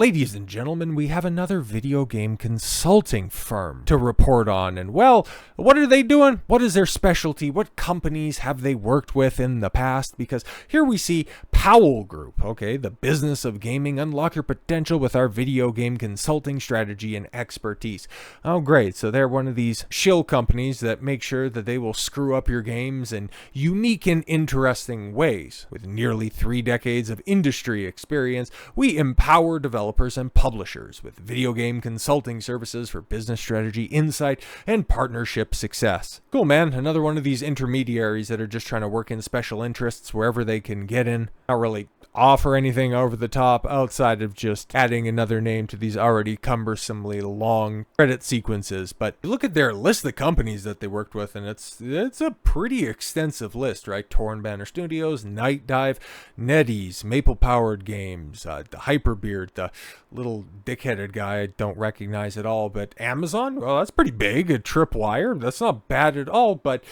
Ladies and gentlemen, we have another video game consulting firm to report on. And well, what are they doing? What is their specialty? What companies have they worked with in the past? Because here we see Powell Group, okay, the business of gaming. Unlock your potential with our video game consulting strategy and expertise. Oh, great. So they're one of these shill companies that make sure that they will screw up your games in unique and interesting ways. With nearly 3 decades of industry experience, we empower developers and publishers with video game consulting services for business strategy, insight, and partnership success. Cool, man. Another one of these intermediaries that are just trying to work in special interests wherever they can get in. Not really offer anything over the top outside of just adding another name to these already cumbersomely long credit sequences. But look at their list of companies that they worked with, and it's a pretty extensive list, right? Torn Banner Studios, Night Dive, NetEase, Maple Powered Games, the Hyperbeard, the little dickheaded guy I don't recognize at all, but Amazon, well, that's pretty big. A Tripwire, that's not bad at all, but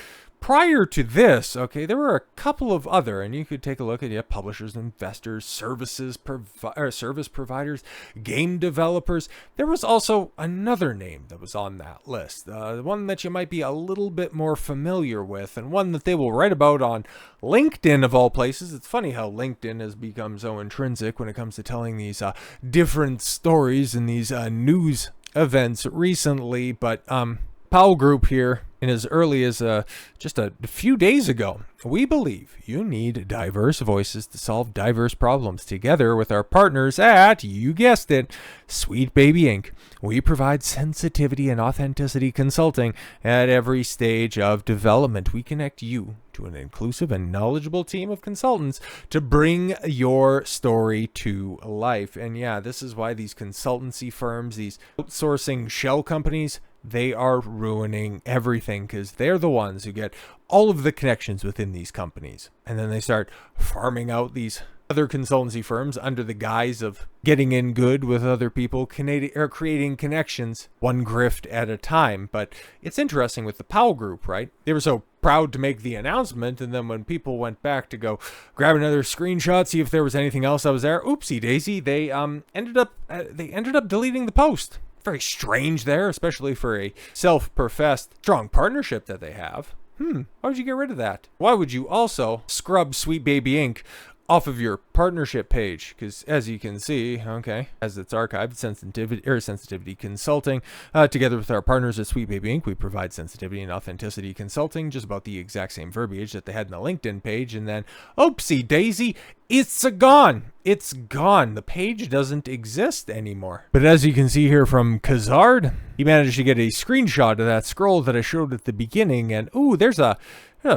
prior to this, okay, there were a couple of other, and you could take a look at publishers, investors, service providers, game developers. There was also another name that was on that list, one that you might be a little bit more familiar with, and one that they will write about on LinkedIn of all places. It's funny how LinkedIn has become so intrinsic when it comes to telling these different stories and these news events recently, but Powell Group here, in as early as just a few days ago, we believe you need diverse voices to solve diverse problems. Together with our partners at, you guessed it, Sweet Baby Inc., we provide sensitivity and authenticity consulting at every stage of development. We connect you to an inclusive and knowledgeable team of consultants to bring your story to life. And yeah, this is why these consultancy firms, these outsourcing shell companies, they are ruining everything, because they're the ones who get all of the connections within these companies. And then they start farming out these other consultancy firms under the guise of getting in good with other people, creating connections one grift at a time. But it's interesting with the Powell Group, right? They were so proud to make the announcement, and then when people went back to go grab another screenshot, see if there was anything else that was there, oopsie daisy, they ended up deleting the post. Very strange there, especially for a self-professed strong partnership that they have. Why would you get rid of that? Why would you also scrub Sweet Baby Inc. off of your partnership page? Because as you can see, okay, as it's archived, sensitivity consulting, together with our partners at Sweet Baby Inc., we provide sensitivity and authenticity consulting, just about the exact same verbiage that they had in the LinkedIn page. And then, oopsie daisy, it's gone. It's gone. The page doesn't exist anymore. But as you can see here from Kazard, he managed to get a screenshot of that scroll that I showed at the beginning. And ooh, there's a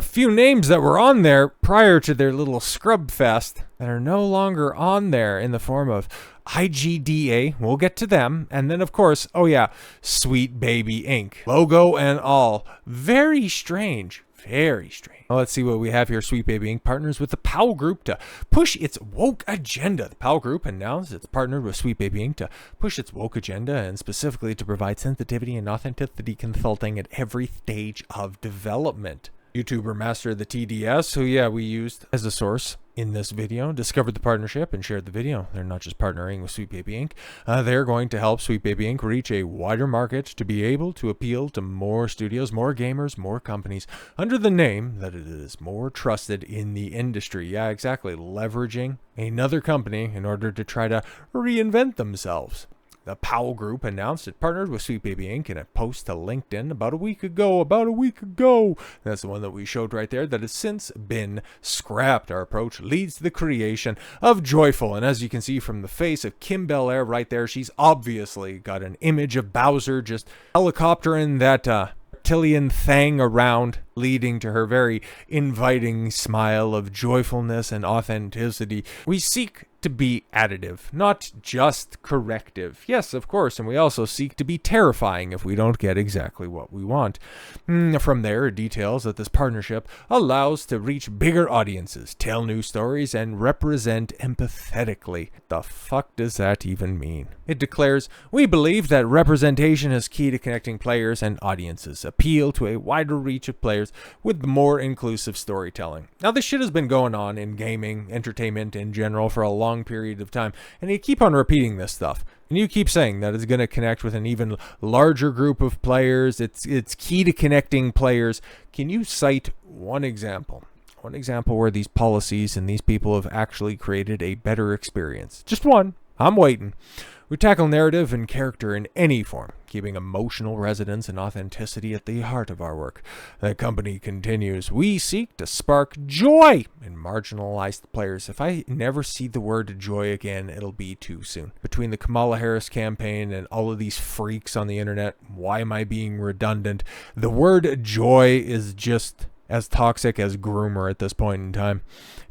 few names that were on there prior to their little scrub fest that are no longer on there in the form of IGDA. We'll get to them. And then, of course, oh yeah, Sweet Baby Inc. Logo and all. Very strange. Very strange. Well, let's see what we have here. Sweet Baby Inc. partners with the Powell Group to push its woke agenda. The Powell Group announced it's partnered with Sweet Baby Inc. to push its woke agenda, and specifically to provide sensitivity and authenticity consulting at every stage of development. YouTuber Master of the TDS, who we used as a source in this video, discovered the partnership and shared the video. They're not just partnering with Sweet Baby Inc. They're going to help Sweet Baby Inc. reach a wider market to be able to appeal to more studios, more gamers, more companies under the name that it is more trusted in the industry. Yeah, exactly. Leveraging another company in order to try to reinvent themselves. The Powell Group announced it partnered with Sweet Baby Inc. in a post to LinkedIn about a week ago. That's the one that we showed right there that has since been scrapped. Our approach leads to the creation of Joyful. And as you can see from the face of Kim Belair right there, she's obviously got an image of Bowser just helicoptering that reptilian thing around, leading to her very inviting smile of joyfulness and authenticity. We seek to be additive, not just corrective. Yes, of course, and we also seek to be terrifying if we don't get exactly what we want. From there, it details that this partnership allows to reach bigger audiences, tell new stories, and represent empathetically. The fuck does that even mean? It declares, we believe that representation is key to connecting players and audiences, appeal to a wider reach of players players with more inclusive storytelling. Now, this shit has been going on in gaming, entertainment in general for a long period of time, and you keep on repeating this stuff. And you keep saying that it's going to connect with an even larger group of players. It's key to connecting players. Can you cite one example? One example where these policies and these people have actually created a better experience. Just one. I'm waiting. We tackle narrative and character in any form, keeping emotional resonance and authenticity at the heart of our work. The company continues. We seek to spark joy in marginalized players. If I never see the word joy again, it'll be too soon. Between the Kamala Harris campaign and all of these freaks on the internet, why am I being redundant? The word joy is just as toxic as groomer at this point in time.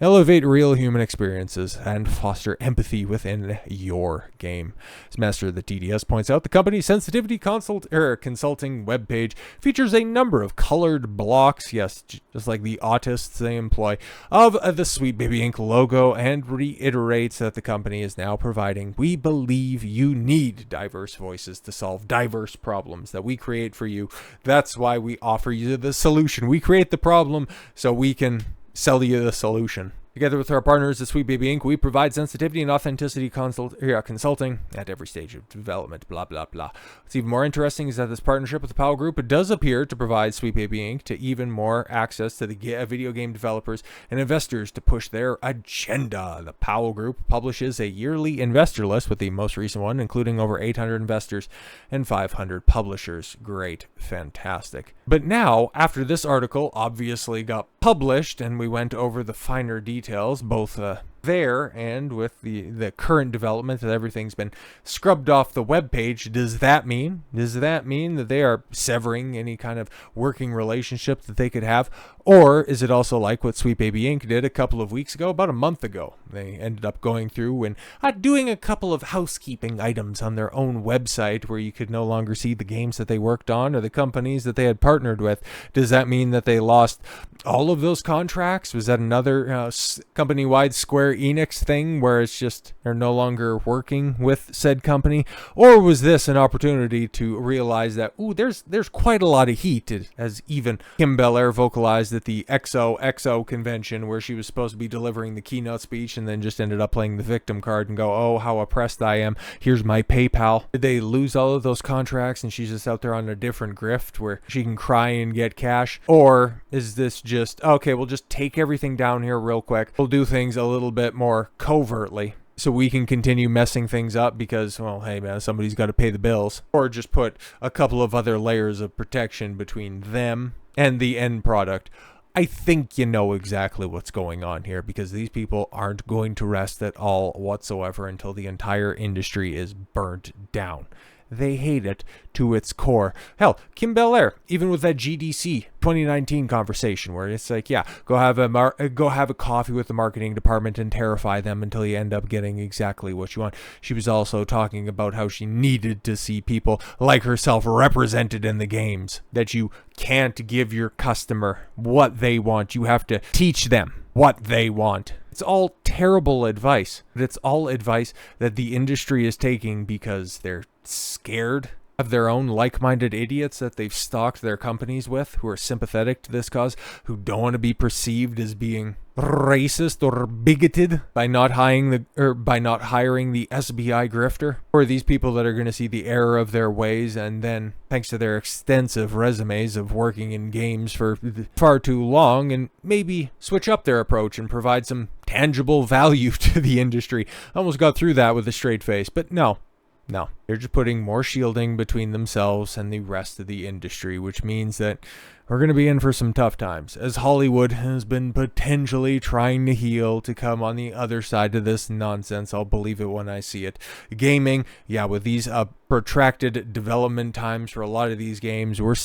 Elevate real human experiences and foster empathy within your game. As Master of the TDS points out, the company's sensitivity consulting webpage features a number of colored blocks, yes, just like the autists they employ, of the Sweet Baby Inc. logo, and reiterates that the company is now providing. We believe you need diverse voices to solve diverse problems that we create for you. That's why we offer you the solution. We create the problem so we can sell you the solution. Together with our partners at Sweet Baby Inc., we provide sensitivity and authenticity consulting at every stage of development, blah, blah, blah. What's even more interesting is that this partnership with the Powell Group does appear to provide Sweet Baby Inc. to even more access to the video game developers and investors to push their agenda. The Powell Group publishes a yearly investor list, with the most recent one including over 800 investors and 500 publishers. Great, fantastic. But now, after this article obviously got published and we went over the finer details, both there and with the current development that everything's been scrubbed off the webpage, does that mean that they are severing any kind of working relationship that they could have? Or is it also like what Sweet Baby Inc. did a couple of weeks ago, about a month ago? They ended up going through and doing a couple of housekeeping items on their own website where you could no longer see the games that they worked on or the companies that they had partnered with. Does that mean that they lost all of those contracts? Was that another company-wide Square Enix thing where it's just they're no longer working with said company? Or was this an opportunity to realize that, there's quite a lot of heat, as even Kim Belair vocalized at the XOXO convention where she was supposed to be delivering the keynote speech and then just ended up playing the victim card and go, oh, how oppressed I am. Here's my PayPal. Did they lose all of those contracts and she's just out there on a different grift where she can cry and get cash? Or is this just, okay, we'll just take everything down here real quick. We'll do things a little bit more covertly so we can continue messing things up because, well, hey man, somebody's got to pay the bills. Or just put a couple of other layers of protection between them and the end product. I think you know exactly what's going on here, because these people aren't going to rest at all whatsoever until the entire industry is burnt down. They hate it to its core. Hell, Kim Belair, even with that GDC 2019 conversation where it's like, yeah, go have a coffee with the marketing department and terrify them until you end up getting exactly what you want. She was also talking about how she needed to see people like herself represented in the games, that you can't give your customer what they want. You have to teach them what they want. It's all terrible advice, but it's all advice that the industry is taking because they're scared of their own like-minded idiots that they've stocked their companies with, who are sympathetic to this cause, who don't want to be perceived as being racist or bigoted by not hiring the SBI grifter, or these people that are going to see the error of their ways and then, thanks to their extensive resumes of working in games for far too long, and maybe switch up their approach and provide some tangible value to the industry. I almost got through that with a straight face, but no, they're just putting more shielding between themselves and the rest of the industry, which means that we're going to be in for some tough times, as Hollywood has been potentially trying to heal to come on the other side of this nonsense. I'll believe it when I see it. Gaming, yeah, with these protracted development times for a lot of these games, we're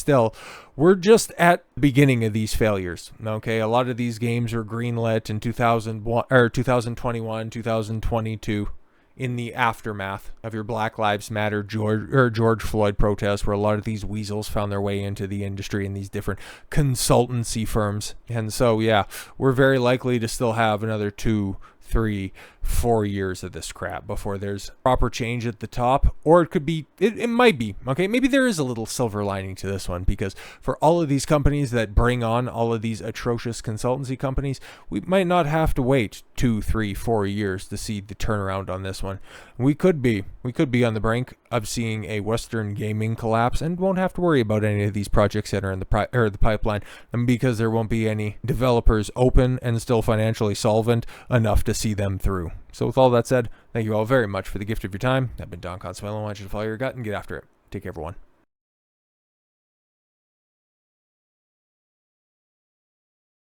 just at the beginning of these failures. Okay, a lot of these games were greenlit in 2021, 2022. In the aftermath of your Black Lives Matter George Floyd protests, where a lot of these weasels found their way into the industry in these different consultancy firms. And so, yeah, we're very likely to still have another 2, 3, 4 years of this crap before there's proper change at the top. Or it could be, it might be, okay, maybe there is a little silver lining to this one, because for all of these companies that bring on all of these atrocious consultancy companies, we might not have to wait 2, 3, 4 years to see the turnaround on this one. We could be on the brink of seeing a Western gaming collapse and won't have to worry about any of these projects that are in the pipeline, and because there won't be any developers open and still financially solvent enough to see them through. So with all that said, thank you all very much for the gift of your time. I've been Don Consuelo. I want you to follow your gut and get after it. Take care, everyone.